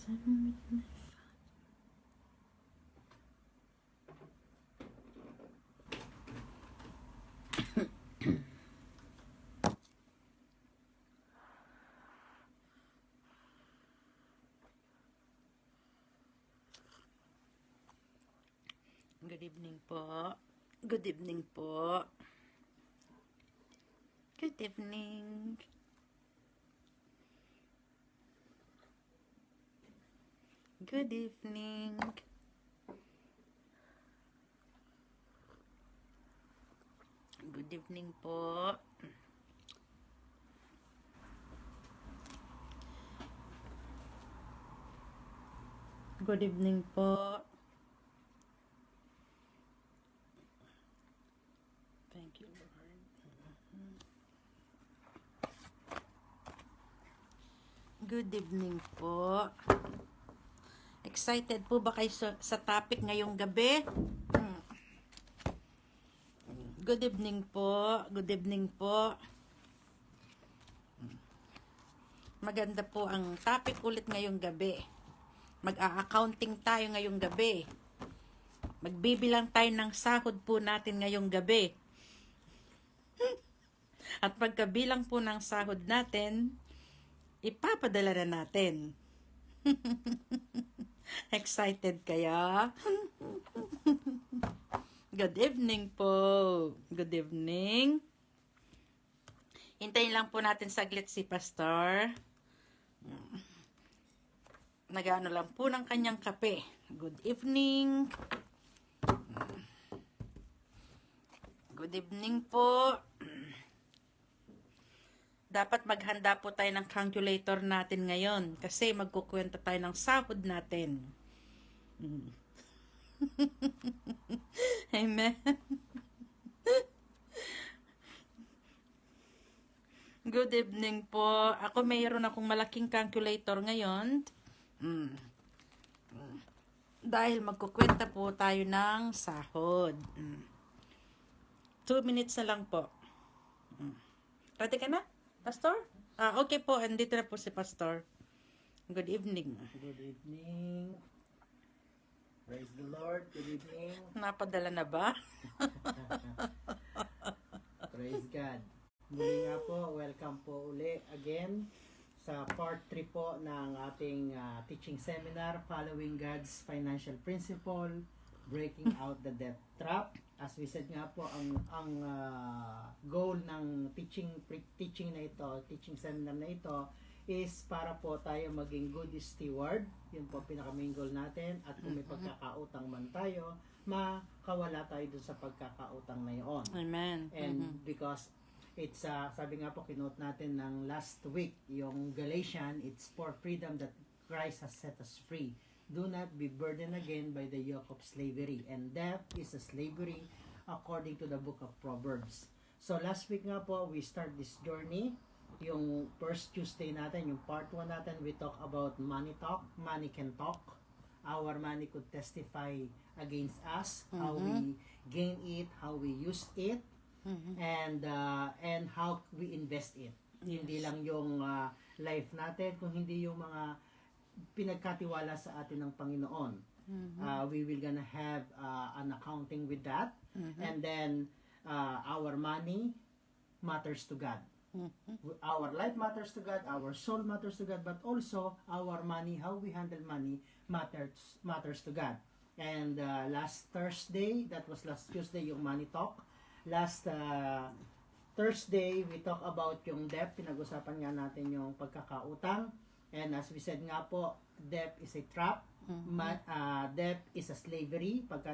Good evening po. Good evening po. Good evening. Good evening. Good evening po. Good evening po. Thank you, Lord. Good evening po. Excited po ba kayo sa topic ngayong gabi? Good evening po. Good evening po. Maganda po ang topic ulit ngayong gabi. Mag-a-accounting tayo ngayong gabi. Magbibilang tayo ng sahod po natin ngayong gabi. At pagkabilang po ng sahod natin, ipapadala na natin. Excited kaya? Good evening po. Good evening. Hintayin lang po natin saglit si Pastor. Nag-ano lang po ng kanyang kape. Good evening. Good evening po. Dapat maghanda po tayo ng calculator natin ngayon kasi magkukwenta tayo ng sahod natin. Amen. Good evening po. Ako mayroon akong malaking calculator ngayon. Dahil magkukwenta po tayo ng sahod. 2 minutes na lang po. Ready ka na, Pastor? Okay po. Andito na po si Pastor. Good evening. Good evening. Praise the Lord. Good evening. Napadala na ba? Praise God. Muli nga po, welcome po uli again sa part 3 po ng ating teaching seminar, Following God's Financial Principle, Breaking Out the Debt Trap. As we said nga po, ang goal ng teaching na ito, teaching seminar na ito, is para po tayo maging good steward. Yun po pinaka-main goal natin. At kung may pagkakautang man tayo, makawala tayo dun sa pagkakautang na yun. Amen. And because it's, sabi nga po, kinote natin ng last week, yung Galatian, it's for freedom that Christ has set us free. Do not be burdened again by the yoke of slavery. And that is a slavery according to the book of Proverbs. So last week nga po, we start this journey. Yung first Tuesday natin, yung part 1 natin, we talk about money talk. Money can talk. Our money could testify against us. How we gain it, how we use it, and how we invest it. Yes. Hindi lang yung life natin, kung hindi yung mga pinagkatiwala sa atin ng Panginoon. We will gonna have an accounting with that. And then our money matters to God. Our life matters to God, our soul matters to God, but also our money, how we handle money matters to God. And last Thursday, that was last Tuesday, yung money talk. Last Thursday, we talk about yung debt. Pinag-usapan nga natin yung pagkakautang. And as we said nga po, debt is a trap. Debt is a slavery. Pagka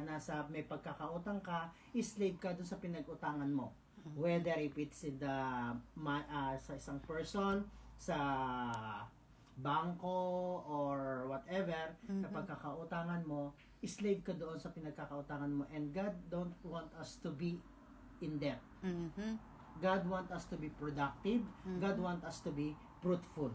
may pagkakautang ka, slave ka dun sa pinag-utangan mo. Whether if it's in the, sa isang person, sa bangko, or whatever, na pagkakautangan mo, slave ka doon sa pinagkakautangan mo. And God don't want us to be in debt. God want us to be productive. God want us to be fruitful.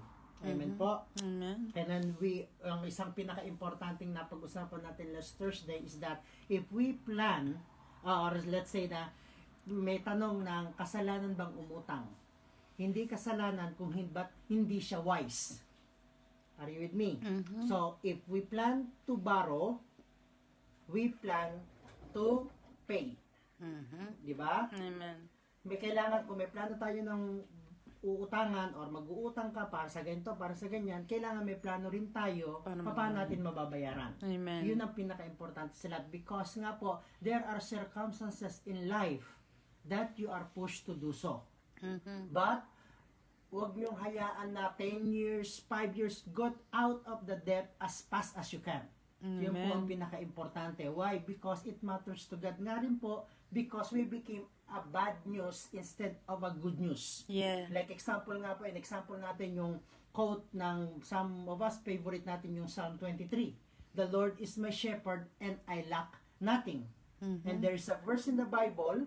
Amen po. Amen. And then ang isang pinaka-importanting na pag-usapan natin last Thursday is that if we plan, or let's say na may tanong ng kasalanan bang umutang? Hindi kasalanan kung hindi siya wise. Are you with me? So, if we plan to borrow, we plan to pay. Di ba? Amen. May kailangan, kung may plano tayo ng uutangan or mag-uutang ka para sa ganito, para sa ganyan, kailangan may plano rin tayo paano natin mababayaran. Amen. Yun ang pinaka-importante sa lahat. Because nga po, there are circumstances in life that you are pushed to do so. But, huwag niyong hayaan na 10 years, 5 years, got out of the debt as fast as you can. Yun po ang pinaka-importante. Why? Because it matters to God. Nga rin po, because we became a bad news instead of a good news. Yeah. Like example nga po, example natin yung quote ng some of us, favorite natin yung Psalm 23. The Lord is my shepherd and I lack nothing. And there is a verse in the Bible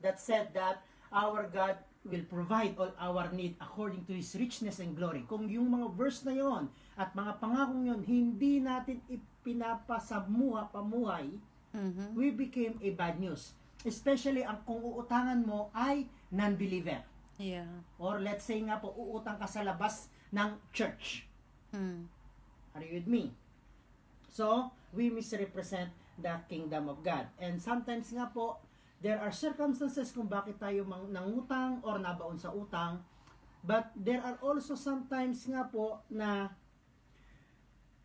that said that our God will provide all our need according to His richness and glory. Kung yung mga verse na yon at mga pangakong yon hindi natin pamuhay, we became a bad news. Especially ang kung uutangan mo ay non-believer. Yeah. Or let's say nga po, uutang ka sa labas ng church. Are you with me? So, we misrepresent the kingdom of God. And sometimes nga po, there are circumstances kung bakit tayo nangutang or nabaon sa utang. But there are also sometimes nga po na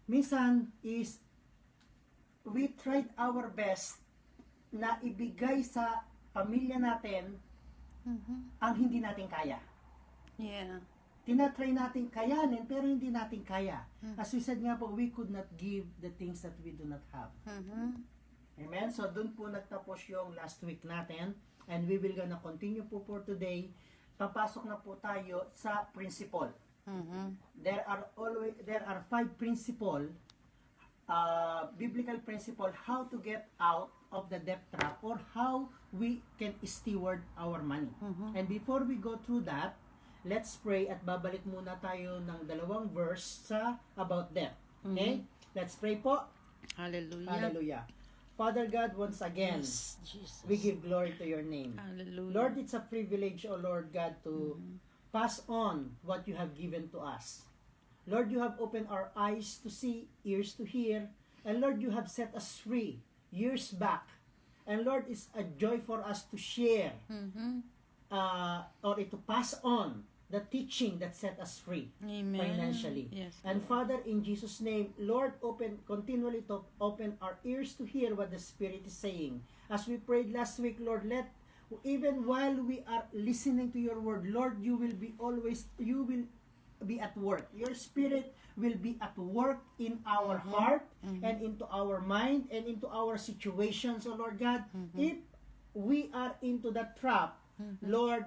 minsan is we tried our best na ibigay sa pamilya natin ang hindi natin kaya. Yeah. Tinatry natin kayanin pero hindi natin kaya. As we said nga po, we could not give the things that we do not have. Amen? So, dun po nagtapos yung last week natin and we will gonna continue po for today. Papasok na po tayo sa principle. There are 5 principle, biblical principle how to get out of the debt trap or how we can steward our money. And before we go through that, let's pray at babalik muna tayo ng 2 verse sa about debt. Okay? Let's pray po. Hallelujah. Hallelujah. Father God, once again, Yes, Jesus. we give glory to your name. Hallelujah. Lord, it's a privilege, O Lord God, to pass on what you have given to us. Lord, you have opened our eyes to see, ears to hear, and Lord, you have set us free years back. And Lord, it's a joy for us to share or to pass on the teaching that set us free Amen. financially. Yes. And Father, in Jesus' name, Lord, continually to open our ears to hear what the Spirit is saying. As we prayed last week, Lord, even while we are listening to your word, Lord, you will be at work. Your Spirit will be at work in our heart and into our mind and into our situations, oh Lord God. If we are into that trap, Lord,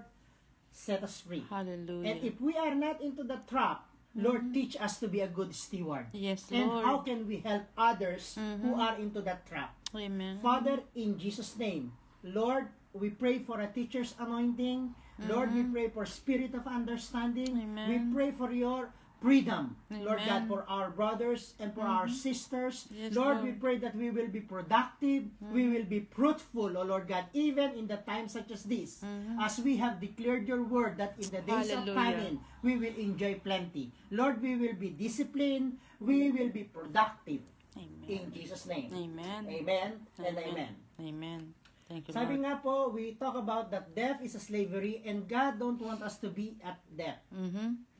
set us free. Hallelujah. And if we are not into the trap, Lord, teach us to be a good steward. Yes, And Lord. how can we help others who are into that trap? Amen. Father, in Jesus' name, Lord, we pray for a teacher's anointing. Lord, we pray for spirit of understanding. Amen. We pray for your freedom, Lord God, Amen. for our brothers and for our sisters. Yes, Lord, Lord. we pray that we will be productive, we will be fruitful, oh Lord God, even in the times such as this. As we have declared your word that in the days of Hallelujah. famine, we will enjoy plenty. Lord, we will be disciplined, we will be productive. Amen. In Jesus' name. Amen. Amen and amen. Amen. Thank you, Sabi Lord. nga po, we talk about that debt is a slavery and God don't want us to be at debt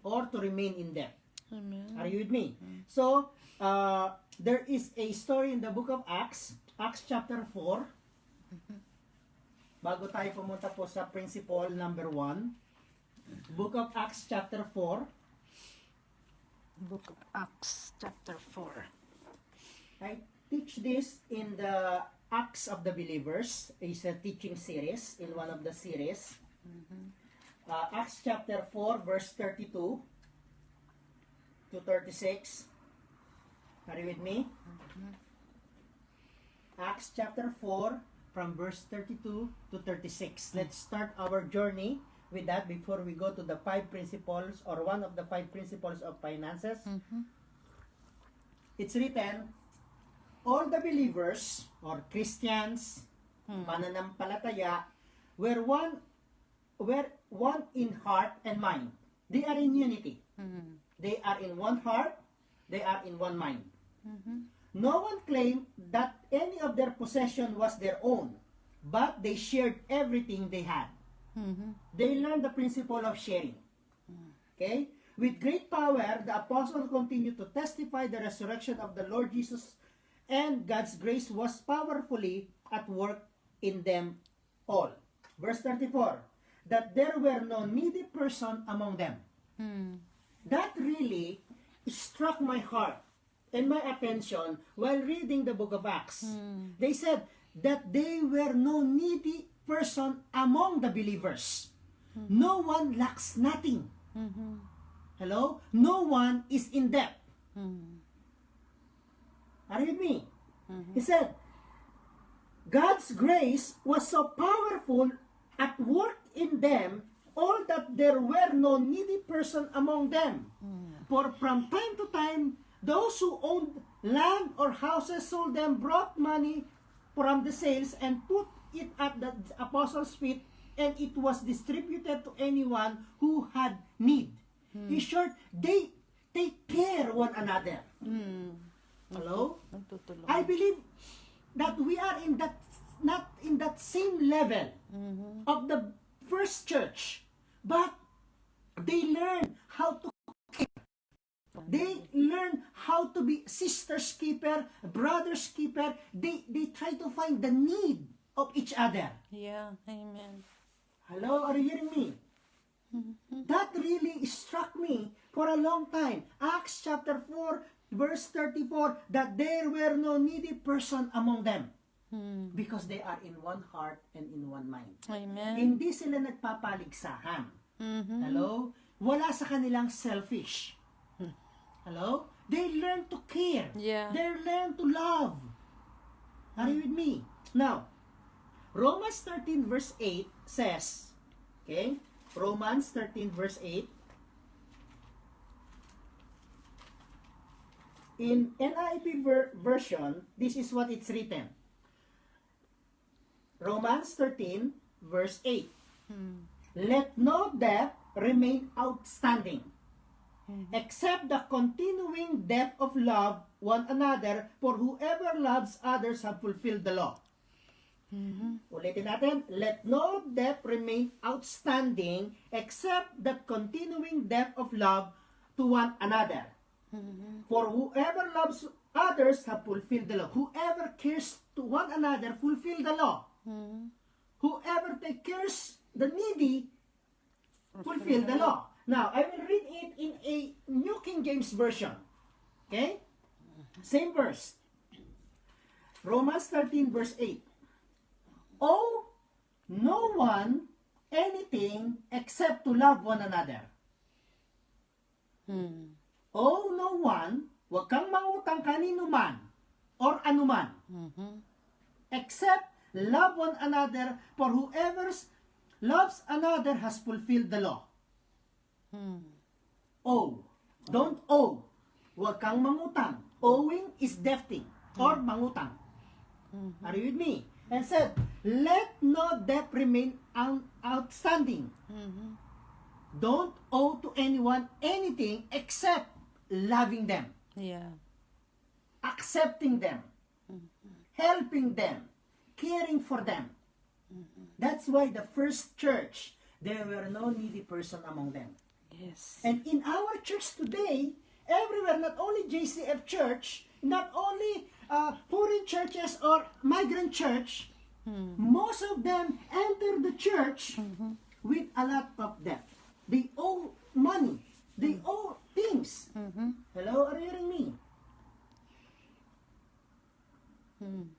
or to remain in debt. Amen. Are you with me? So, there is a story in the book of Acts, Acts chapter 4. Bago tayo pumunta po sa principle number 1, book of Acts chapter 4. Book of Acts, chapter 4. I teach this in the Acts of the Believers. It's a teaching series, in one of the series. Acts chapter 4, verse 32 to 36. Are you with me? Acts chapter 4, from verse 32 to 36. Let's start our journey with that before we go to the 5 principles or one of the 5 principles of finances. It's written, all the believers or Christians, mananampalataya, were one in heart and mind. They are in unity. They are in one heart They are in one mind. No one claimed that any of their possession was their own, but they shared everything they had. They learned the principle of sharing. Okay? With great power, the apostles continued to testify the resurrection of the Lord Jesus, and God's grace was powerfully at work in them all. Verse 34, that there were no needy person among them. That really struck my heart and my attention while reading the book of Acts. They said that they were no needy person among the believers. No one lacks nothing. Hello? No one is in debt. Are you with me? He said, God's grace was so powerful at work in them, all that there were no needy person among them. For from time to time, those who owned land or houses sold them, brought money from the sales, and put it at the apostles' feet, and it was distributed to anyone who had need. In short, they take care one another. Hello? I believe that we are in that, not in that same level of the first church, but they learn how to care. They learn how to be sister's keeper, brother's keeper. They try to find the need of each other. Yeah, amen. Hello, are you hearing me? That really struck me for a long time. Acts chapter 4, verse 34, that there were no needy person among them. Because they are in one heart and in one mind. Amen. Hindi sila nagpapaligsahan. Hello? Wala sa kanilang selfish. Hello? They learn to care. Yeah. They learn to love. Are you with me? Now, Romans 13 verse 8 says, okay? Romans 13 verse 8. In NIV version, this is what it's written. Romans 13 verse 8. Let no debt remain outstanding, except the continuing debt of love one another, for whoever loves others have fulfilled the law. Ulitin natin, let no debt remain outstanding except the continuing debt of love to one another. For whoever loves others have fulfilled the law. Whoever cares to one another fulfill the law. Whoever takes care the needy fulfill the law. Now, I will read it in a New King James Version. Okay? Same verse. Romans 13 verse 8. Owe no one anything except to love one another. Owe no one, huwag kang mangutang kanino man or anuman, except love one another, for whoever loves another has fulfilled the law. Owe. Don't owe. Huwag kang mangutang. Owing is debting or mangutang. Are you with me? And said, let no debt remain outstanding. Don't owe to anyone anything except loving them, Yeah. accepting them, helping them, caring for them. That's why the first church, there were no needy person among them. Yes. And in our church today, everywhere, not only JCF Church, not only foreign churches or migrant church, most of them enter the church with a lot of debt. They owe money. They owe things. Hello, are you hearing me?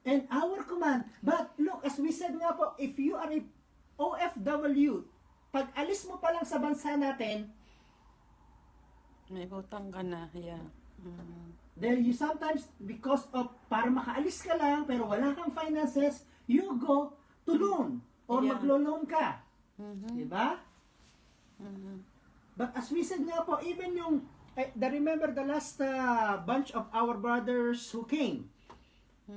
And our command, but look, as we said nga po, if you are a OFW, pag alis mo pa lang sa bansa natin, May utang ka na. Yeah. there you sometimes, because of, para makaalis ka lang, pero wala kang finances, you go to loan, or Yeah. maglo-loan ka. Diba? But as we said nga po, even yung, remember the last bunch of our brothers who came,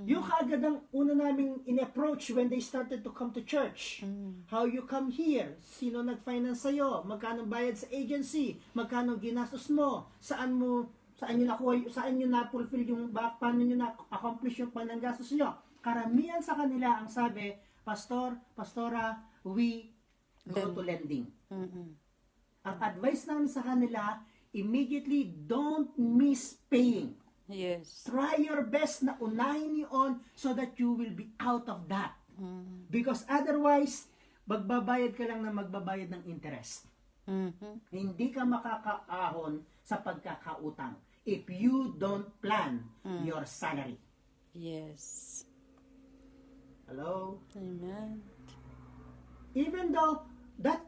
yung kaagad ang una naming in-approach when they started to come to church. How you come here? Sino nag-finance sa'yo? Magkano bayad sa agency? Magkano ginastos mo? Saan mo Saan nyo nakuha, saan nyo na-fulfill yung, paano nyo na-accomplish yung pananggastos nyo? Karamihan sa kanila ang sabi, Pastora, we go to lending. Mhm. Ang advice namin sa kanila, immediately don't miss paying. Yes. Try your best na unahin yun so that you will be out of that. Mhm. Because otherwise, magbabayad ka lang na magbabayad ng interest. Mhm. Hindi ka makakaahon sa pagkakautang if you don't plan your salary. Yes. Hello? Amen. Even though that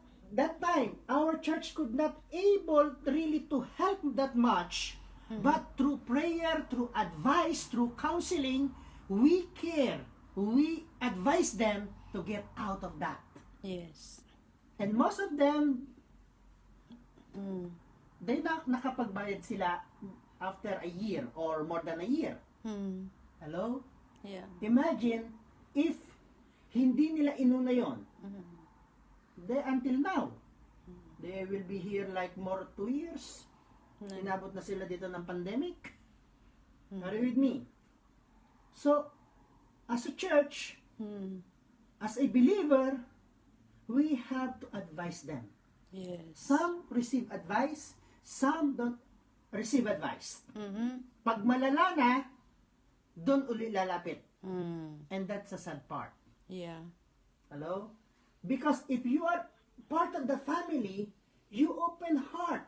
time our church could not able really to help that much, but through prayer, through advice, through counseling, we care, we advise them to get out of that. Yes. And most of them, Mm. they nakapagbayad sila after a year or more than a year. Mm. Hello? Yeah. Imagine if hindi nila inuna yon, they until now, they will be here like more 2 years. Inabot na sila dito ng pandemic. Are you with me? So, as a church, Mm. as a believer, we have to advise them. Yes. Some receive advice, some don't receive advice. Mhm. Pag malala na, doon uli lalapit. Mm. And that's a sad part. Yeah. Hello? Because if you are part of the family, you open heart.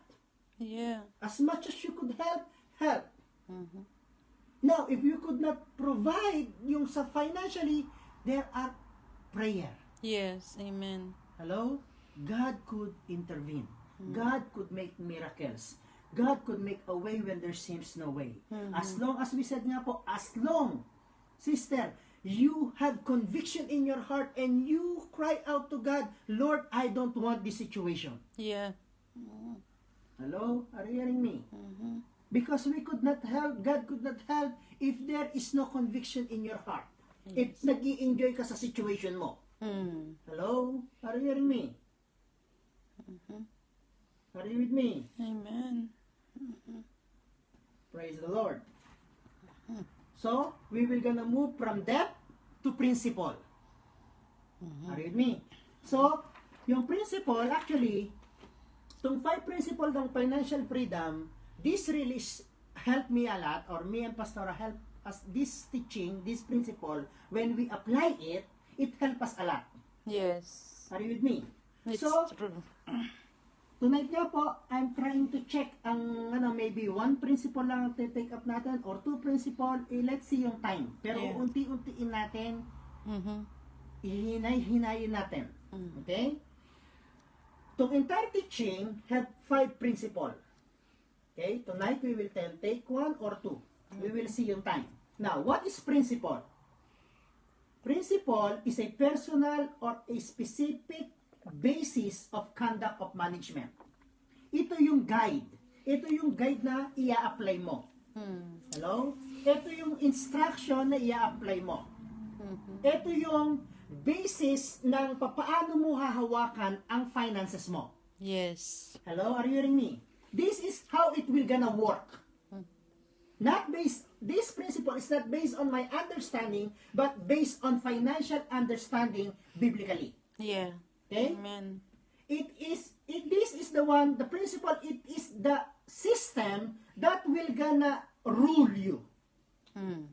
Yeah. As much as you could help, help. Mhm. Now, if you could not provide yung sa financially, there are prayer. Yes. Amen. Hello? God could intervene. God could make miracles. God could make a way when there seems no way. As long as we said nga po, as long, sister, you have conviction in your heart and you cry out to God, Lord, I don't want this situation. Yeah. Hello? Are you hearing me? Mhm. Because we could not help, God could not help if there is no conviction in your heart. If nag-i-enjoy ka sa situation mo. Mm. Hello? Are you hearing me? Are you with me? Amen. Praise the Lord. So, we will gonna move from debt to principle. Are you with me? So, yung principle, actually, itong 5 principle ng financial freedom, this really helped me a lot, or me and Pastora help us, this teaching, this principle, when we apply it, it help us a lot. Yes. Are you with me? It's So, true. tonight nga po, I'm trying to check ang maybe 1 principle lang ang take up natin or 2 principle, let's see yung time. Pero Yeah. unti-untiin natin, Mhm. ihinay-hinayin natin. Mm. Okay? Itong entire teaching have 5 principle. Okay? Tonight we will take 1 or 2. We will see yung time. Now, what is principle? Principle is a personal or a specific basis of conduct of management. Ito yung guide. Ito yung guide na ia-apply mo. Mm. Hello? Ito yung instruction na ia-apply mo. Ito yung basis ng papaano mo hahawakan ang finances mo. Yes. Hello? Are you hearing me? This is how it will gonna work. Not based, this principle is not based on my understanding, but based on financial understanding biblically. Yeah. Okay? Amen. This is the one, the principle, it is the system that will gonna rule you. Mm.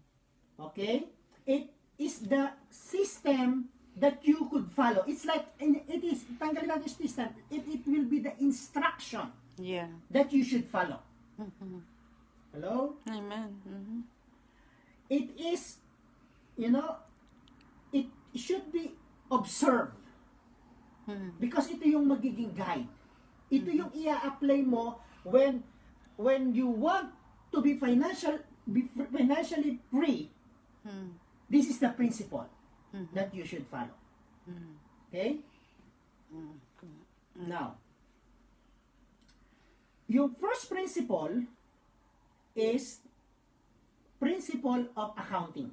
Okay? It is the system that you could follow. It's like, it is, tanggalin natin yung system, it will be the instruction Yeah. that you should follow. Mhm. Hello? Amen. Mhm. It is, it should be observed. Mm. Because ito yung magiging guide. Ito yung ia-apply mo when you want to be financially free. Mm. This is the principle that you should follow. Mm. Okay? Now, yung first principle is principle of accounting.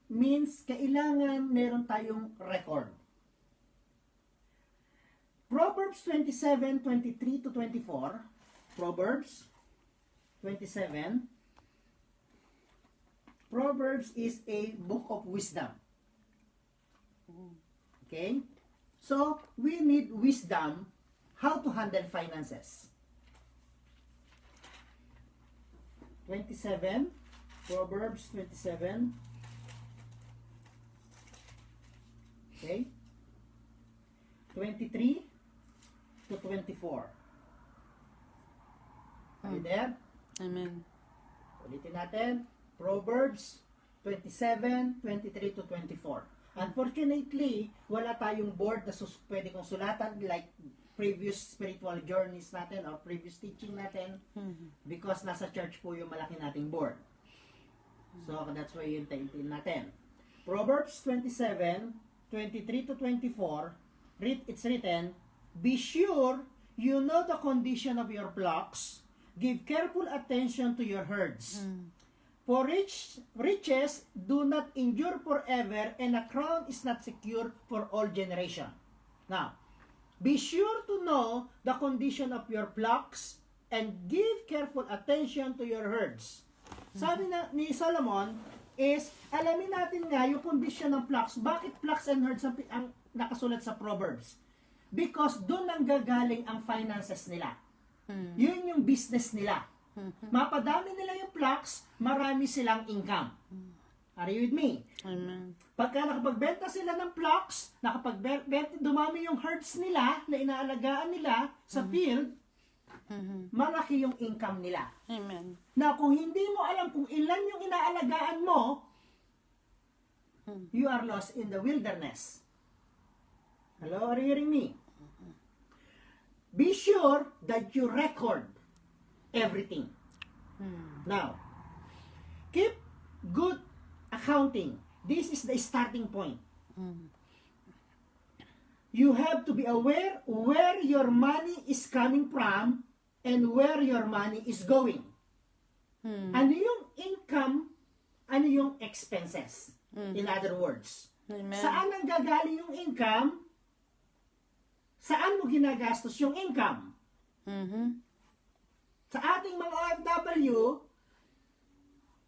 Means, kailangan meron tayong record. Proverbs 27:23 to 24. Proverbs 27. Proverbs is a book of wisdom. Okay? So, we need wisdom how to handle finances. 27. Proverbs 27. Okay? 23 to 24. Are you there? Amen. Ulitin natin. Proverbs 27, 23 to 24. Unfortunately, wala tayong board na pwede kong sulatan like previous spiritual journeys natin or previous teaching natin because nasa church po yung malaki nating board. So, that's why yung taintin natin. Proverbs 27, 23 to 24, it's written, "Be sure you know the condition of your flocks. Give careful attention to your herds. For riches do not endure forever, and a crown is not secure for all generation." Now, be sure to know the condition of your flocks and give careful attention to your herds. Sabi ni Solomon is, alamin natin nga yung condition ng flocks. Bakit flocks and herds ang nakasulat sa Proverbs? Because doon ang gagaling ang finances nila. Yun yung business nila. Mapadami nila yung flocks, marami silang income. Are you with me? Amen. Pagka nakapagbenta sila ng flocks, dumami yung herds nila na inaalagaan nila sa field, malaki yung income nila. Amen. Na kung hindi mo alam kung ilan yung inaalagaan mo, you are lost in the wilderness. Hello, are you hearing me? Be sure that you record everything. Now, keep good accounting. This is the starting point. You have to be aware where your money is coming from and where your money is going. Ano yung income, ano yung expenses. In other words, Amen. saan ang gagaling yung income, saan mo ginagastos yung income. Sa ating mga OFW,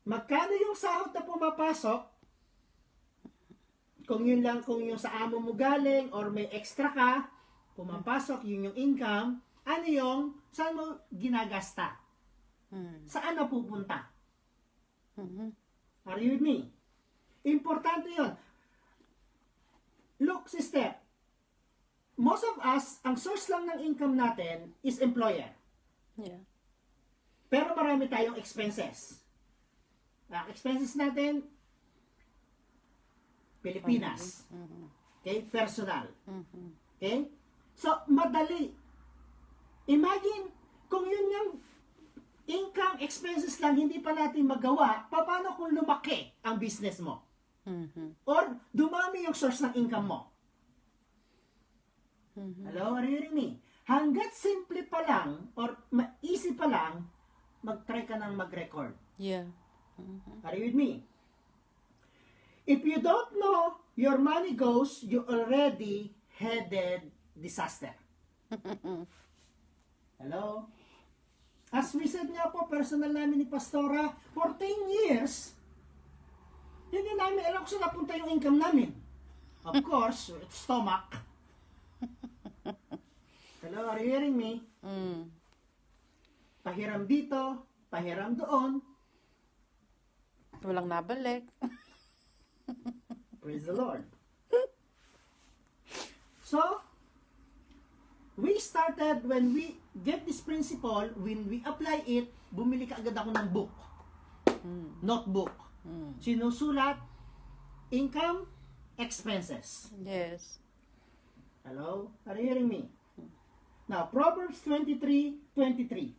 magkano yung sahod na pumapasok, kung yun lang, kung yung sa amo mo galing, or may extra ka, pumapasok, yun yung income, ano yung, saan mo ginagasta? Saan na pupunta? Are you with me? Importante yun. Look, sister, most of us, ang source lang ng income natin is employer. Yeah. Pero marami tayong expenses. Expenses natin, Pilipinas. Okay? Personal. Okay? So, madali. Imagine, kung yun yung income, expenses lang, hindi pa natin magawa, paano kung lumaki ang business mo? Or, dumami yung source ng income mo? Hello? Are you hearing me? Hanggat simple pa lang, or easy pa lang, mag-try ka ng mag-record. Yeah. Are you with me? If you don't know your money goes, you already headed disaster. Hello? As we said nga po, personal namin ni Pastora, for 10 years, hindi namin alam kung saan napunta yung income namin. Of course, it's stomach. Hello, are you hearing me? Pahiram dito, pahiram doon. Walang nabalik. Praise the Lord. So, we started, when we get this principle, when we apply it, bumili ka agad ako ng book. Notebook. Sinusulat, income, expenses. Yes. Hello? Are you hearing me? Now, Proverbs 23:23.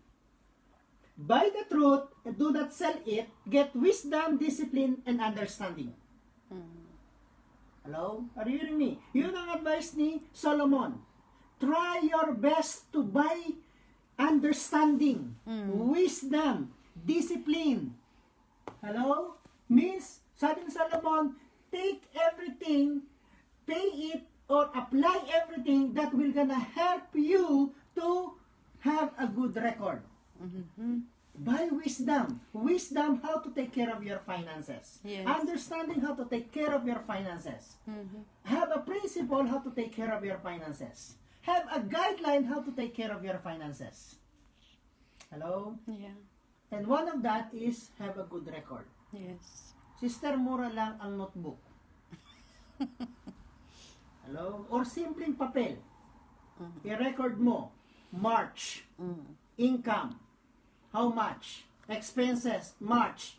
Buy the truth and do not sell it. Get wisdom, discipline, and understanding. Hello? Are you hearing me? Yun ang advice ni Solomon. Try your best to buy understanding, wisdom, discipline. Hello? Means, sabi ni Solomon, take everything, pay it, or apply everything that will gonna help you to have a good record. By wisdom. Wisdom how to take care of your finances. Yes. Understanding how to take care of your finances. Have a principle how to take care of your finances. Have a guideline how to take care of your finances. Hello? Yeah. And one of that is have a good record. Yes. Sister, mura lang ang notebook. Hello? Or simpleng papel. I-record mo. March. Income. How much? Expenses. March.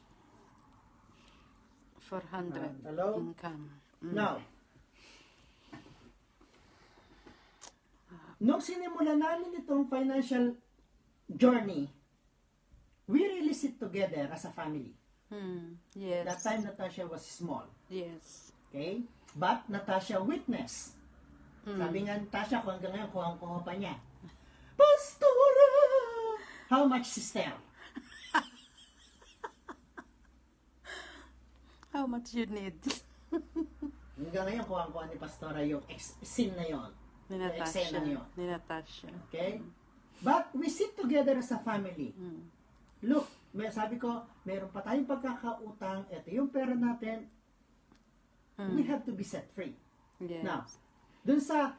400 hello? income. Now, nung sinimula namin itong financial journey, we really sit together as a family. Yes. That time, Natasha was small. Yes. Okay? But Natasha witnessed. Sabi nga ni Natasha, kung hanggang ngayon, kuha pa niya. Pastora! How much, sister? How much you need? Hanggang ngayon, kuha ni Pastora yung scene na yon. Ni Yung eksena Natasha. na yun. Ni Natasha. Okay? But we sit together as a family. Look, sabi ko, meron pa tayong pagkakautang. Ito yung pera natin. We have to be set free. Yes. Now, dun sa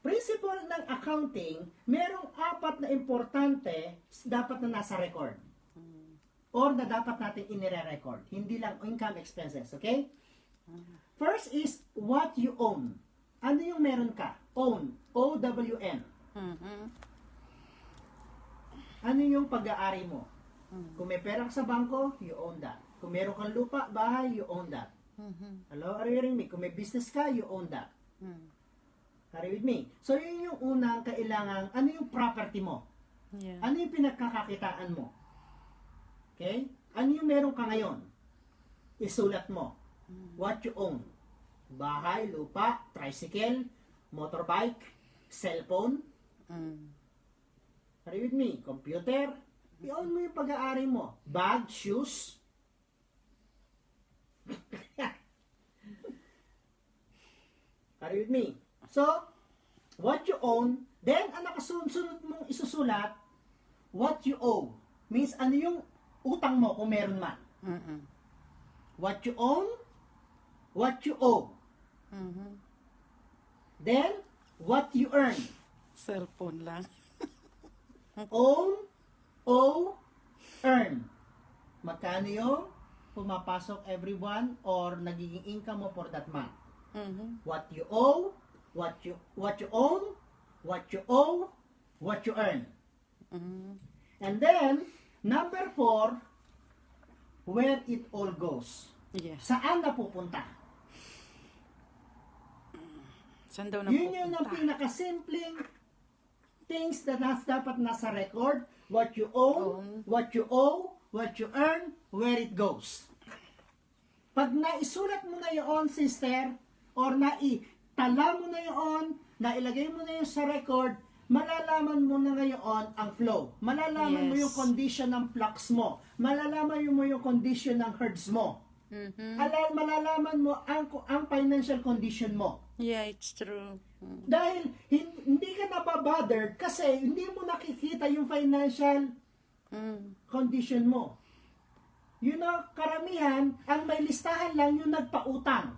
principle ng accounting, merong 4 na importante dapat na nasa record. Or na dapat natin inire-record. Hindi lang income expenses, okay? First is what you own. Ano yung meron ka? Own. O-W-N. Ano yung pag-aari mo? Kung may pera ka sa bangko, you own that. Kung meron kang lupa, bahay, you own that. Hello? Are you hearing me? Kung may business ka, you own that. Are you with me? So, yun yung unang kailangan, ano yung property mo? Yeah. Ano yung pinagkakakitaan mo? Okay? Ano yung meron ka ngayon? Isulat mo. What you own. Bahay, lupa, tricycle, motorbike, cellphone. Are you with me? Computer. I-own mo yung pag-aari mo. Bag, shoes. Are you with me? So, what you own, then ang nakasunod mong isusulat, what you owe. Means ano yung utang mo kung meron man. What you own, what you owe. Then, what you earn. Cellphone lang. Own, owe, earn. Magkano yung pumapasok every one or nagiging income mo for that month. What you owe, what you own, what you owe, what you earn. And then, number 4, where it all goes. Yes. Saan na pupunta? Saan daw na Yun yung ang pinakasimpleng things that dapat nasa record. What you own, what you owe, what you earn, where it goes. Pag naisulat mo na yun, sister, or naitala mo na yun, nailagay mo na yun sa record, malalaman mo na ngayon ang flow. Malalaman mo Yes. yung condition ng flux mo. Malalaman mo yung condition ng hertz mo. Malalaman mo ang financial condition mo. Yeah, it's true. Dahil hindi ka nababothered kasi hindi mo nakikita yung financial condition mo. You know, karamihan, ang may listahan lang yung nagpautang.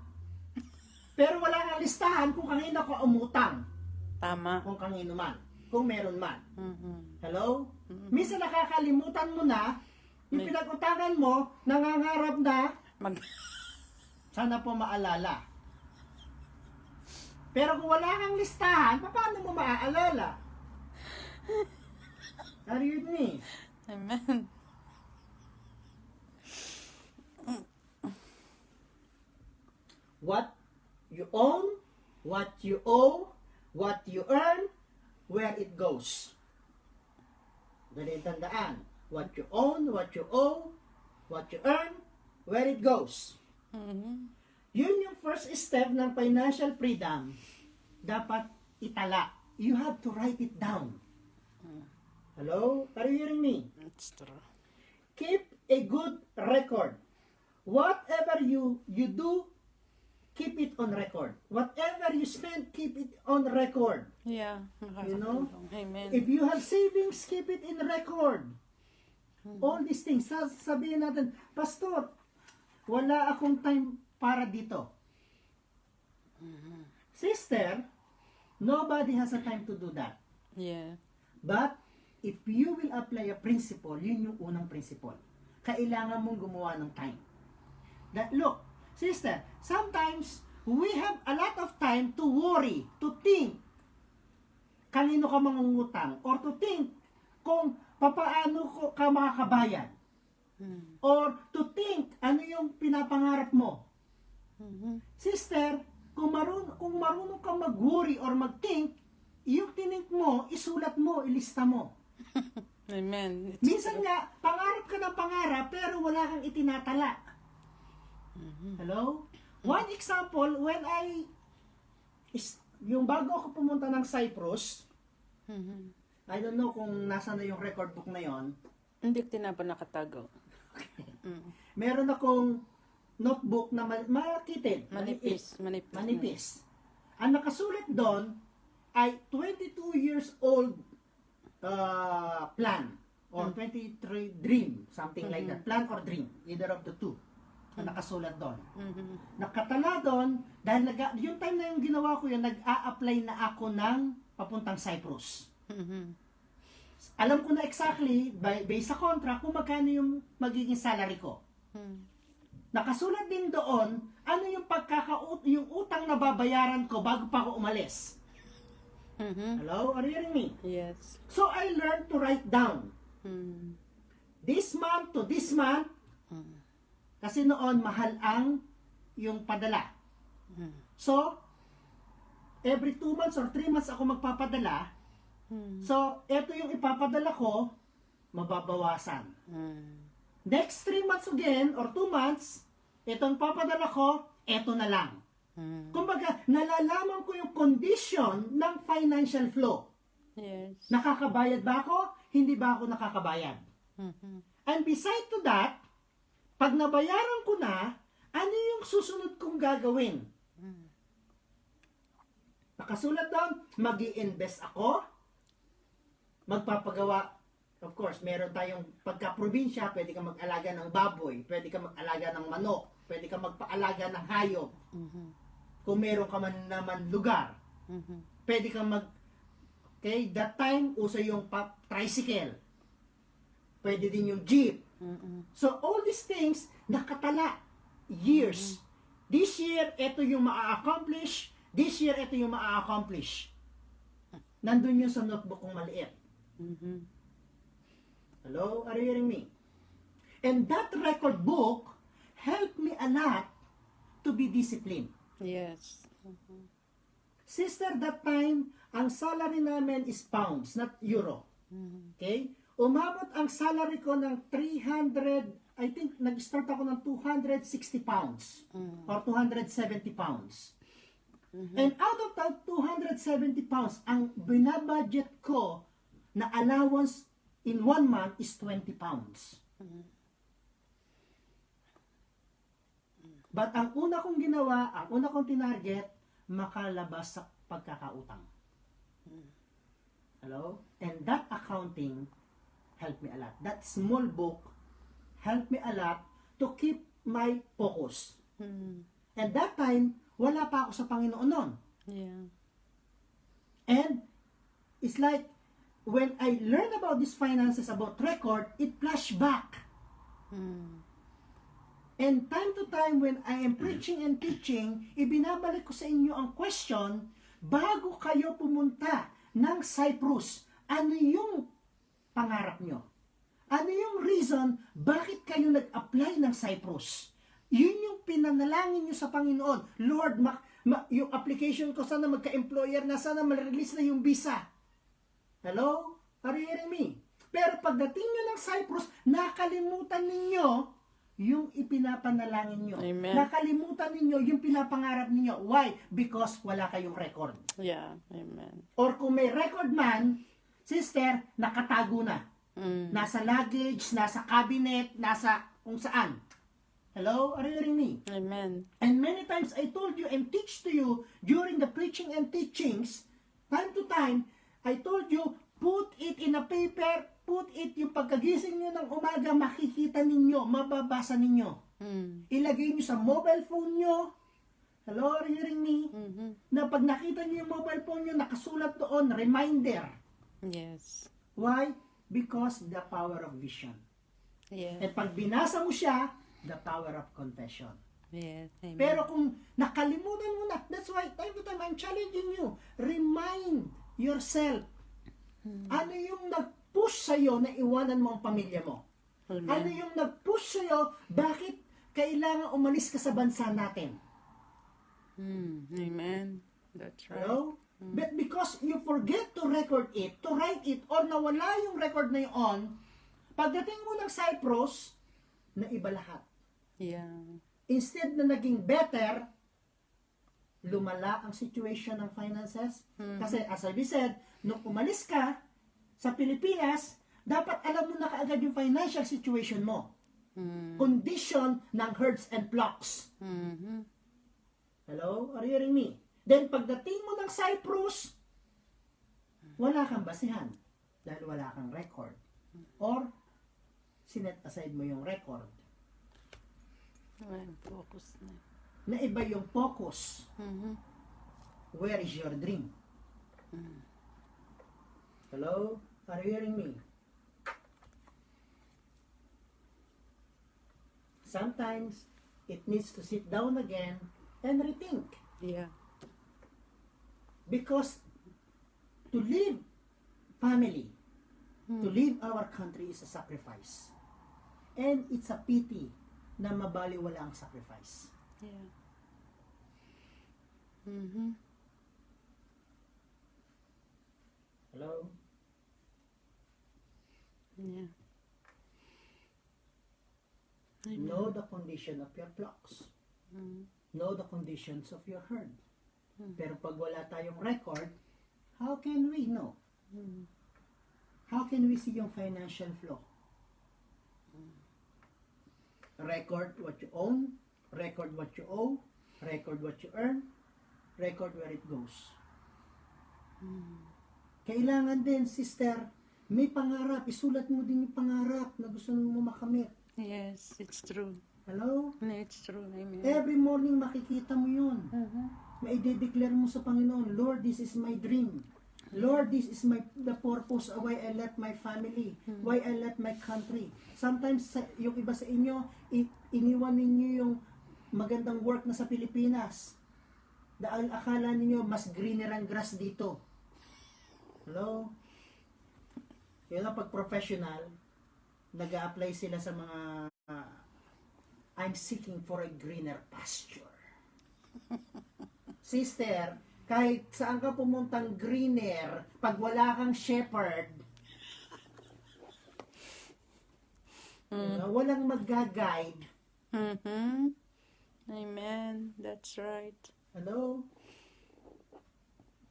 Pero wala kang listahan kung kanino ka umutang. Tama. Kung kanino man. Kung meron man. Hello? Minsan nakakalimutan mo na, yung pinag-utangan mo, nangangarap na, sana po maalala. Pero kung wala kang listahan, paano mo maaalala? Are you with me? Amen. What you own, what you owe, what you earn, where it goes. Ganun tandaan. What you own, what you owe, what you earn, where it goes. Yun yung first step ng financial freedom. Dapat itala. You have to write it down. Hello? Are you hearing me? It's true. Keep a good record. Whatever you do, keep it on record. Whatever you spend, keep it on record. Yeah. You know? Amen. If you have savings, keep it in record. All these things. Sabihin natin, Pastor, wala akong time para dito. Sister, nobody has a time to do that. Yeah. But, if you will apply a principle, yun yung unang principle. Kailangan mong gumawa ng time. Look, sister, sometimes, we have a lot of time to worry, to think, kanino ka mangungutang, or to think kung papaano ka makakabayan. Or to think, ano yung pinapangarap mo. Sister, kung marunong ka mag-worry or mag-think, yung tinink mo, isulat mo, ilista mo. Amen. Minsan nga, pangarap ka ng pangarap, pero wala kang itinatala. Hello? One example, when yung bago ako pumunta ng Cyprus, I don't know kung nasa na yung record book na yon. Hindi ko tinapa nakatago. Meron akong notebook na makitid. Manipis. Ang nakasulat doon ay 22 years old plan or 23 dream, something like that. Plan or dream, either of the two. Ang nakasulat doon. Nakatala doon, dahil yung time na yung ginawa ko yun, nag-a-apply na ako ng papuntang Cyprus. Alam ko na exactly, based sa contract, kung magkano yung magiging salary ko. Nakasulat din doon, ano yung yung utang na babayaran ko bago pa ako umalis. Hello? Are you hearing me? Yes. So, I learned to write down. This month to this month, kasi noon, mahal ang yung padala. So, every 2 months or 3 months ako magpapadala. So, eto yung ipapadala ko, mababawasan. Next 3 months again, or 2 months, etong papadala ko, eto na lang. Kumbaga, nalalaman ko yung condition ng financial flow. Yes. Nakakabayad ba ako? Hindi ba ako nakakabayad? And beside to that, pag nabayaran ko na, ano yung susunod kong gagawin? Nakasulat doon, mag-i-invest ako, magpapagawa, of course, meron tayong pagka-probinsya, pwede ka mag-alaga ng baboy, pwede ka mag-alaga ng manok, pwede ka magpa-alaga ng hayop. Kung meron ka man naman lugar, pwede ka okay, that time, uso yung tricycle. Pwede din yung jeep. So, all these things, nakatala. Years. This year, ito yung maa-accomplish. This year, ito yung maa-accomplish. Nandun yun sa notebook kong maliit. Hello? Are you hearing me? And that record book helped me a lot to be disciplined. Yes. Sister, that time, ang salary namin is pounds, not euro. Okay? Umabot ang salary ko ng 300, I think, nag-start ako ng 260 pounds or 270 pounds. And out of that 270 pounds, ang binabudget ko na allowance in 1 month is 20 pounds. But ang una kong ginawa, ang una kong tinarget, makalabas sa pagkakautang. Hello? And that accounting helped me a lot. That small book helped me a lot to keep my focus. And that time, wala pa ako sa Panginoon noon. Yeah. And it's like, when I learned about these finances, about record, it flashed back. And time to time, when I am preaching and teaching, ibinabalik ko sa inyo ang question, bago kayo pumunta ng Cyprus, ano yung pangarap nyo? Ano yung reason bakit kayo nag-apply ng Cyprus? Yun yung pinanalangin nyo sa Panginoon. Lord, yung application ko, sana magka-employer na, sana ma-release na yung visa. Hello? Are you hearing me? Pero pagdating nyo ng Cyprus, nakalimutan ninyo yung ipinapanalangin nyo. Amen. Nakalimutan ninyo yung pinapangarap ninyo. Why? Because wala kayong record. Yeah. Amen. Or kung may record man, sister, nakatago na. Nasa luggage, nasa cabinet, nasa kung saan. Hello? Are you hearing me? Amen. And many times I told you and teach to you during the preaching and teachings, time to time, I told you, put it in a paper, put it, yung pagkagising nyo ng umaga, makikita ninyo, mababasa ninyo. Ilagay nyo sa mobile phone nyo. Hello, are you hearing me? Na pag nakita nyo yung mobile phone nyo, nakasulat doon, reminder. Yes. Why? Because the power of vision. Yeah. At pag binasa mo siya, the power of confession. Yes. Amen. Pero kung nakalimutan mo na, that's why every time I'm challenging you, remind yourself, ano yung nag-push sa'yo na iwanan mo ang pamilya mo? Amen. Ano yung nag-push sa'yo, bakit kailangan umalis ka sa bansa natin? Amen. That's right. Hello? But because you forget to record it, to write it, or nawala yung record na yun, pagdating mo ng Cyprus, naiba lahat. Yeah. Instead na naging better, lumala ang situation ng finances. Kasi as I said, nung umalis ka sa Pilipinas, dapat alam mo na kaagad yung financial situation mo. Condition ng herds and flocks. Hello? Are you hearing me? Then pagdating mo ng Cyprus, wala kang basihan. Dahil wala kang record. Or, sinet aside mo yung record. Walang focus na. Na iba yung focus. Where is your dream? Hello? Are you hearing me? Sometimes, it needs to sit down again and rethink. Yeah. Because to live family, to live our country is a sacrifice. And it's a pity na mabaliwala ang sacrifice. Yeah. Hello? Yeah. Know the condition of your flocks. Know the conditions of your herd. Pero pag wala tayong record, how can we know? How can we see yung financial flow? Record what you own, record what you owe, record what you earn, record where it goes. Kailangan din, sister, may pangarap. Isulat mo din yung pangarap na gusto mo makamit. Yes, it's true. Hello? It's true. Amen. Every morning makikita mo yun. Maide-declare mo sa Panginoon, Lord, this is my dream. Lord, this is the purpose why I left my family, why I left my country. Sometimes, yung iba sa inyo, iniwan ninyo yung magandang work na sa Pilipinas. Dahil akala ninyo, mas greener ang grass dito. Hello? Yun ang pag professional, nag-a-apply sila sa mga I'm seeking for a greener pasture. Sister, kahit saan ka pumuntang greener, pag wala kang shepherd, walang mag-guide. Amen. That's right. Hello?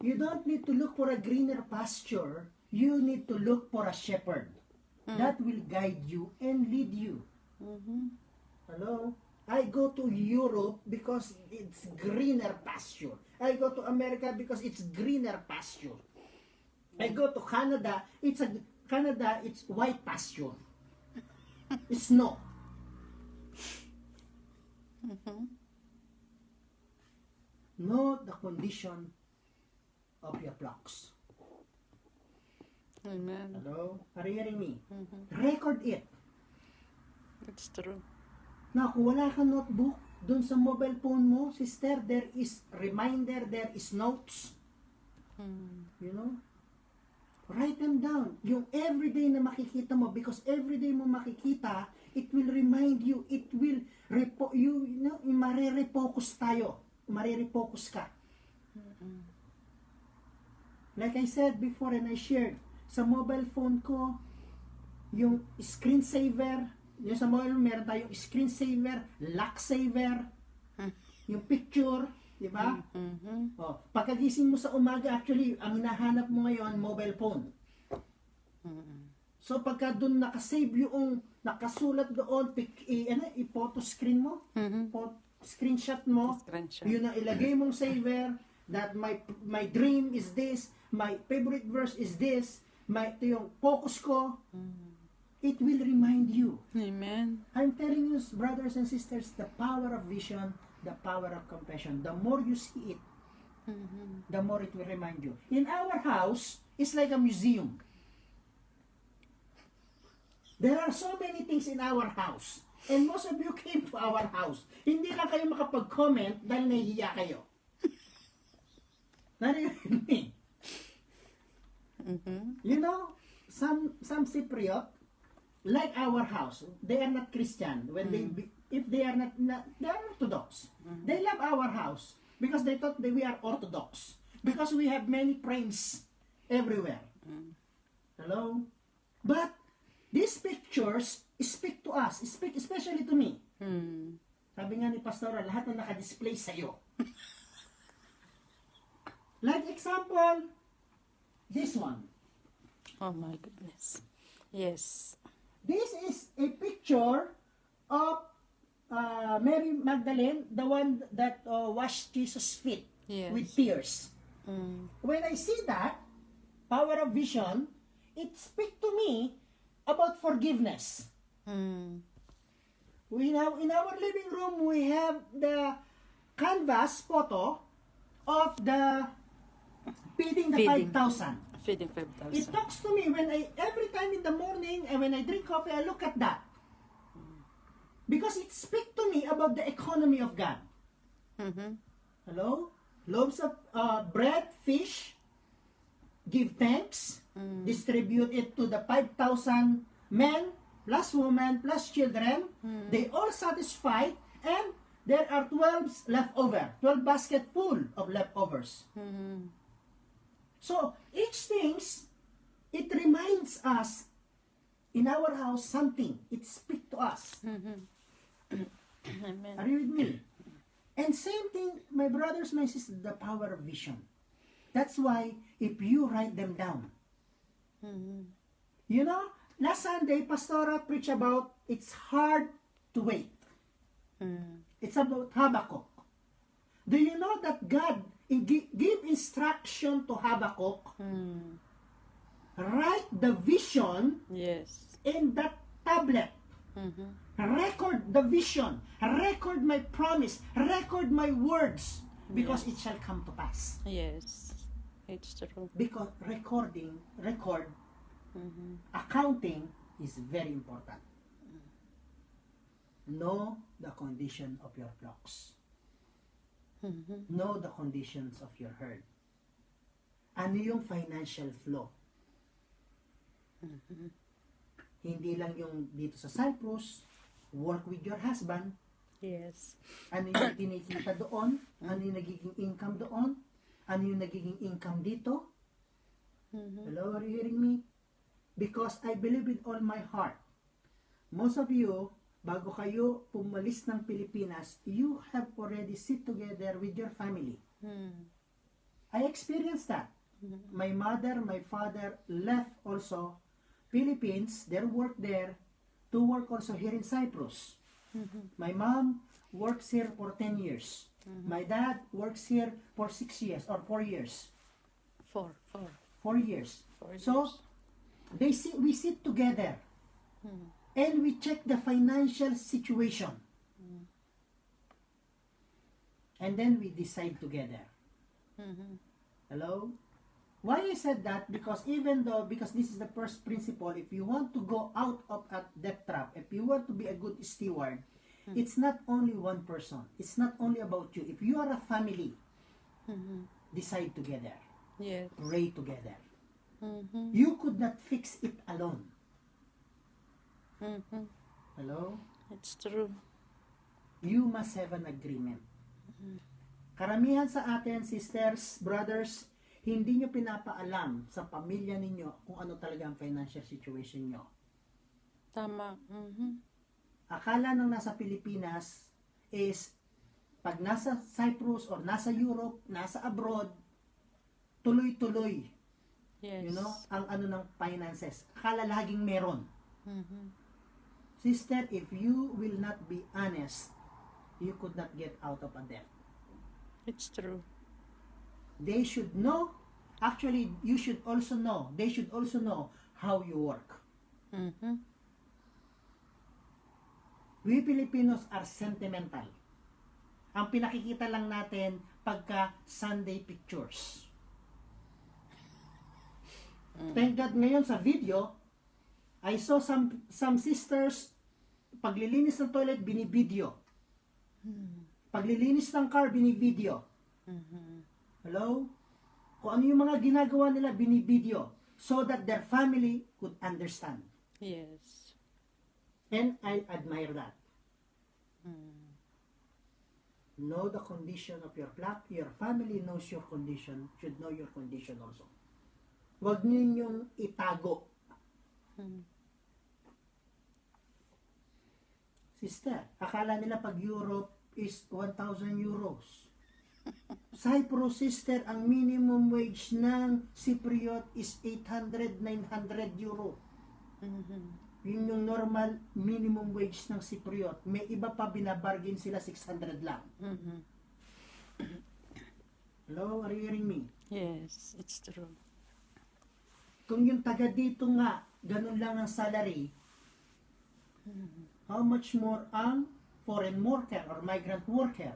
You don't need to look for a greener pasture. You need to look for a shepherd that will guide you and lead you. Hello? I go to Europe because it's greener pasture. I go to America because it's greener pasture. I go to Canada, it's white pasture. It's snow. Know the condition of your flocks. Amen. Hello? Are you hearing me? Record it. It's true. Now, kung wala kang notebook, dun sa mobile phone mo, sister, there is reminder, there is notes. You know? Write them down. Yung everyday na makikita mo, because everyday mo makikita, it will remind you, it will, marere-focus tayo. Marere-focus ka. Like I said before and I shared, sa mobile phone ko, yung screensaver, yung sa mobile, meron tayong screensaver, lock saver, yung picture, di ba? Oh, pagkagising mo sa umaga, actually, ang hinahanap mo ngayon, mobile phone. So, pagka doon nakasave yung, nakasulat doon, i-photo screen mo, screenshot mo, Screenshot. yun ang ilagay mong saver, that my dream is this, my favorite verse is this, ito yung focus ko, it will remind you. Amen. I'm telling you, brothers and sisters, the power of vision, the power of compassion. The more you see it, the more it will remind you. In our house, it's like a museum. There are so many things in our house. And most of you came to our house. Hindi lang kayo makapag-comment dahil nahihiya kayo. Narinig me. You know, some Cypriot, like our house, they are not Christian. When if they are not they are Orthodox. They love our house because they thought that we are Orthodox. Because we have many friends everywhere. Hello? But these pictures speak to us, speak especially to me. Sabi nga ni Pastora, lahat na naka-display sa'yo. Like example, this one. Oh my goodness. Yes. This is a picture of Mary Magdalene, the one that washed Jesus' feet Yes. with tears. When I see that, power of vision, it speaks to me about forgiveness. We now in our living room we have the canvas photo of the feeding the Feeding. 5,000. Feeding It 5,000. talks to me when every time in the morning and when I drink coffee, I look at that. Because it speaks to me about the economy of God. Hello? Loaves of bread, fish, give thanks, distribute it to the 5,000 men, plus women, plus children. They all satisfied, and there are 12 leftover, 12 basket full of leftovers. So, each things, it reminds us in our house something. It speaks to us. Amen. Are you with me? And same thing, my brothers, my sisters, the power of vision. That's why if you write them down, you know, last Sunday, Pastora preached about it's hard to wait. It's about Habakkuk. Do you know that God give instruction to Habakkuk? Write the vision Yes. in that tablet. Record the vision. Record my promise. Record my words. Because it shall come to pass. Yes. It's true. Because accounting is very important. Know the condition of your flocks. Know the conditions of your herd. Ano yung financial flow? Hindi lang yung dito sa Cyprus, work with your husband. Yes. Ano yung kinikita doon? Ano yung nagiging income doon? Ano yung nagiging income dito? Hello, are you hearing me? Because I believe with all my heart, most of you, bago kayo pumalis ng Pilipinas, you have already sit together with your family. I experienced that. My mother, my father left also Philippines, their work there, to work also here in Cyprus. My mom works here for 10 years. My dad works here for 6 years or 4 years. 4 4 years. 4 So, we sit together and we check the financial situation. And then we decide together. Hello? Why I said that? Because because this is the first principle, if you want to go out of a debt trap, if you want to be a good steward, it's not only one person. It's not only about you. If you are a family, decide together. Yes. Pray together. You could not fix it alone. Hello? It's true. You must have an agreement. Karamihan sa atin, sisters, brothers, hindi nyo pinapaalam sa pamilya ninyo kung ano talaga ang financial situation nyo. Tama. Akala ng nasa Pilipinas is pag nasa Cyprus or nasa Europe, nasa abroad, tuloy-tuloy. Yes. You know, ang ano ng finances. Akala laging meron. Sister, if you will not be honest, you could not get out of a debt. It's true. They should know Actually, you should also know, they should also know how you work. Mhm. We Filipinos are sentimental. Ang pinakikita lang natin pagka Sunday pictures. Thank God ngayon sa video, I saw some sisters, paglilinis ng toilet, binivideo. Paglilinis ng car, binivideo. Hello? Kung ano yung mga ginagawa nila, binivideo. So that their family could understand. Yes. And I admire that. Know the condition of your flock. Your family knows your condition, should know your condition also. Huwag ninyong itago. Sister, akala nila pag Europe is 1,000 euros. Cyprus, sister, ang minimum wage ng Cypriot is 800, 900 euro. Yun yung normal minimum wage ng Cypriot. May iba pa binabargain sila 600 lang. Hello, are you hearing me? Yes, it's true. Kung yung taga dito nga, ganun lang ang salary, how much more ang foreign worker or migrant worker?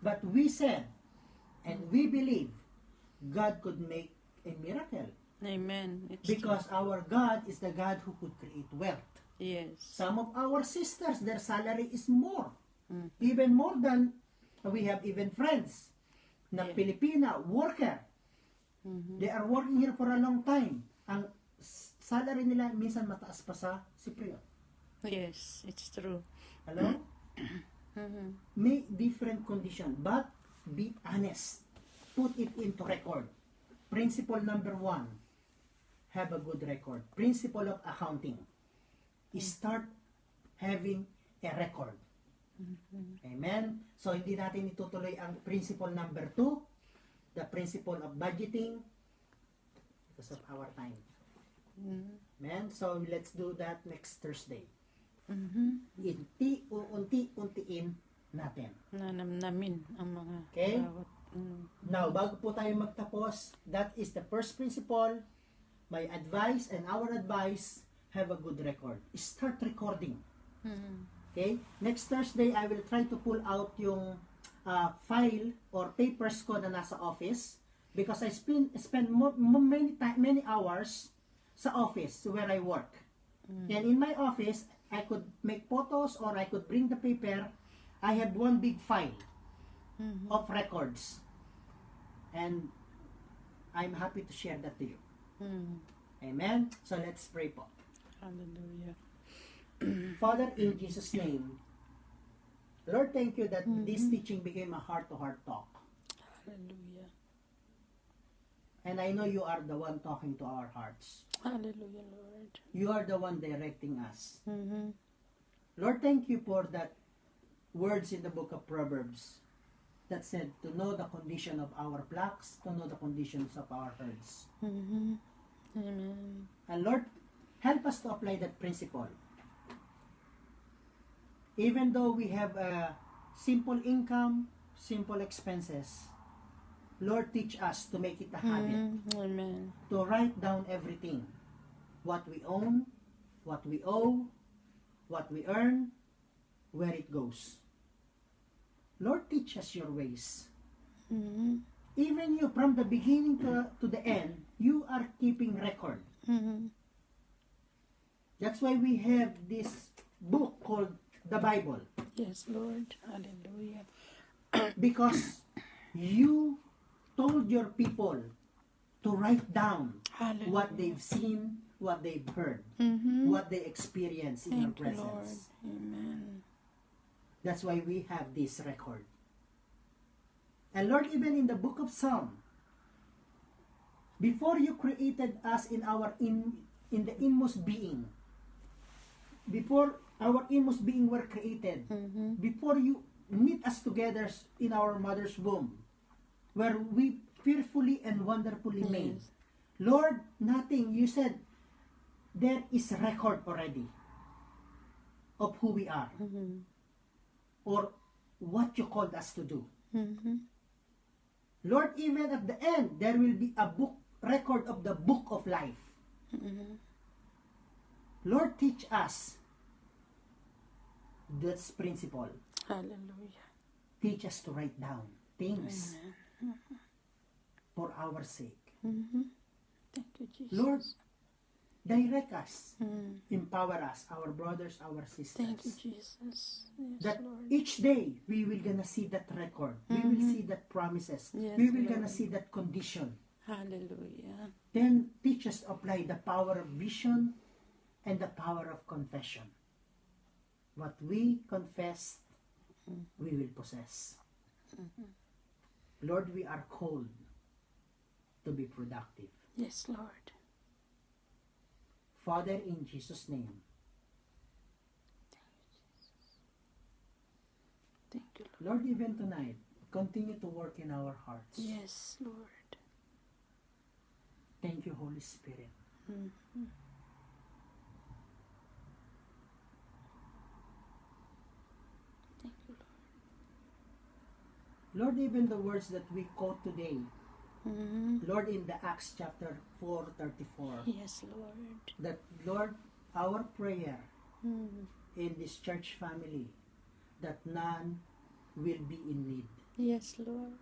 But we said, and we believe, God could make a miracle. Amen. It's Because our God is the God who could create wealth. Yes. Some of our sisters, their salary is more. Even more than, we have even friends na Yeah. Pilipina, worker. They are working here for a long time. Ang salary nila minsan mataas pa sa Cypriot. Yes, it's true. Hello? May different condition, but be honest. Put it into record. Principle number 1, have a good record. Principle of accounting. Start having a record. Amen? So, hindi natin itutuloy ang principle number 2, the principle of budgeting, because of our time. Amen? So, let's do that next Thursday. Unti-untiin natin. Nanamnamin ang mga Okay? bawat Now, bago po tayo magtapos, that is the first principle. My advice and our advice, have a good record. Start recording. Okay? Next Thursday, I will try to pull out yung file or papers ko na nasa office because I spend many hours sa office where I work. And in my office, I could make photos or I could bring the paper. I have one big file of records. And I'm happy to share that to you. Amen? So let's pray po. Hallelujah. Father, in Jesus' name, Lord, thank you that this teaching became a heart-to-heart talk. Hallelujah. And I know you are the one talking to our hearts. Hallelujah, Lord. You are the one directing us. Lord, thank you for that words in the book of Proverbs that said to know the condition of our flocks, to know the conditions of our herds. Amen. And Lord, help us to apply that principle. Even though we have a simple income, simple expenses, Lord, teach us to make it a habit, Amen. to write down everything. What we own, what we owe, what we earn, where it goes. Lord, teach us your ways. Even you, from the beginning to the end, you are keeping record. That's why we have this book called the Bible. Yes, Lord. Hallelujah. Because you told your people to write down Hallelujah. what they've seen, what they've heard, what they experience in your Thank you, Lord. presence. Amen. That's why we have this record. And Lord, even in the book of Psalm, before you created us in the inmost being, before our inmost being were created, before you knit us together in our mother's womb, where we fearfully and wonderfully made. Yes. Lord, nothing. You said there is record already of who we are or what you called us to do. Lord, even at the end, there will be a book record of the book of life. Lord, teach us this principle. Hallelujah. Teach us to write down things for our sake. Thank you, Jesus. Lord, direct us, empower us, our brothers, our sisters. Thank you, Jesus. Yes, That Lord. each day we will gonna see that record. We will see that promises. Yes, We will Lord. gonna see that condition. Hallelujah. Then teach us to apply the power of vision and the power of confession. What we confess, we will possess. Lord, we are called to be productive. Yes, Lord. Father, in Jesus' name, Thank you, Lord. Lord, even tonight, continue to work in our hearts. Yes, Lord. Thank you, Holy Spirit. Thank you, Lord, even the words that we quote today, Lord. Lord, in the Acts chapter 4:34, Yes, Lord. that, Lord, our prayer in this church family, that none will be in need. Yes, Lord.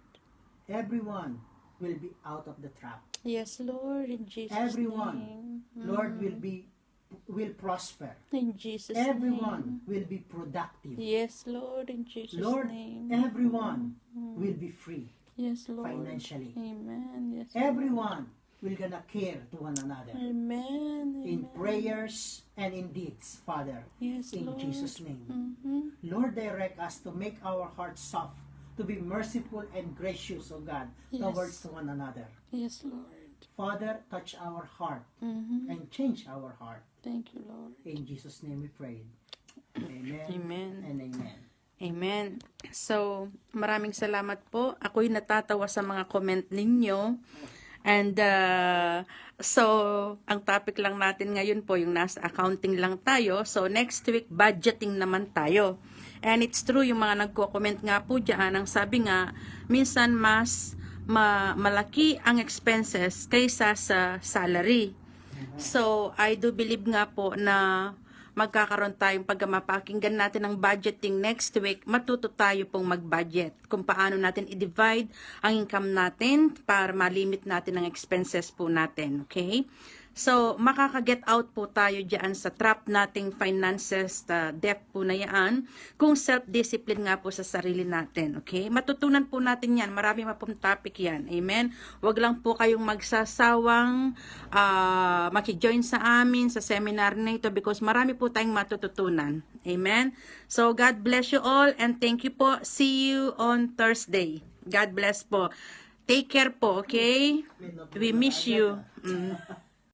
Everyone will be out of the trap. Yes, Lord. In Jesus' Everyone, name. Lord, will prosper. In Jesus' Everyone will be productive. name. Yes, Lord. In Jesus' Lord, name. everyone will be free Yes, Lord. financially. Amen. Yes, Everyone will gonna care to one another Amen. in Amen. prayers and in deeds, Father, Yes, in Lord. Jesus' name. Mm-hmm. Lord, direct us to make our hearts soft, to be merciful and gracious, O God, Yes. towards one another. Yes, Lord. Father, touch our heart Mm-hmm. and change our heart. Thank you, Lord. In Jesus' name we pray. Amen, Amen. and amen. Amen. So, maraming salamat po. Ako'y natatawa sa mga comment ninyo. And so, ang topic lang natin ngayon po, yung nasa accounting lang tayo. So, next week, budgeting naman tayo. And it's true, yung mga nagko-comment nga po dyan, ang sabi nga, minsan mas malaki ang expenses kaysa sa salary. So, I do believe nga po na magkakaroon tayong pag mapakinggan natin ang budgeting next week, matuto tayo pong mag-budget kung paano natin i-divide ang income natin para ma-limit natin ang expenses po natin. Okay? So, makaka-get out po tayo dyan sa trap nating finances, debt po na yan, kung self-discipline nga po sa sarili natin. Okay? Matutunan po natin yan. Marami pong topic yan. Amen? Huwag lang po kayong magsasawang maki-join sa amin sa seminar na ito because marami po tayong matututunan. Amen? So, God bless you all and thank you po. See you on Thursday. God bless po. Take care po, okay? We miss you.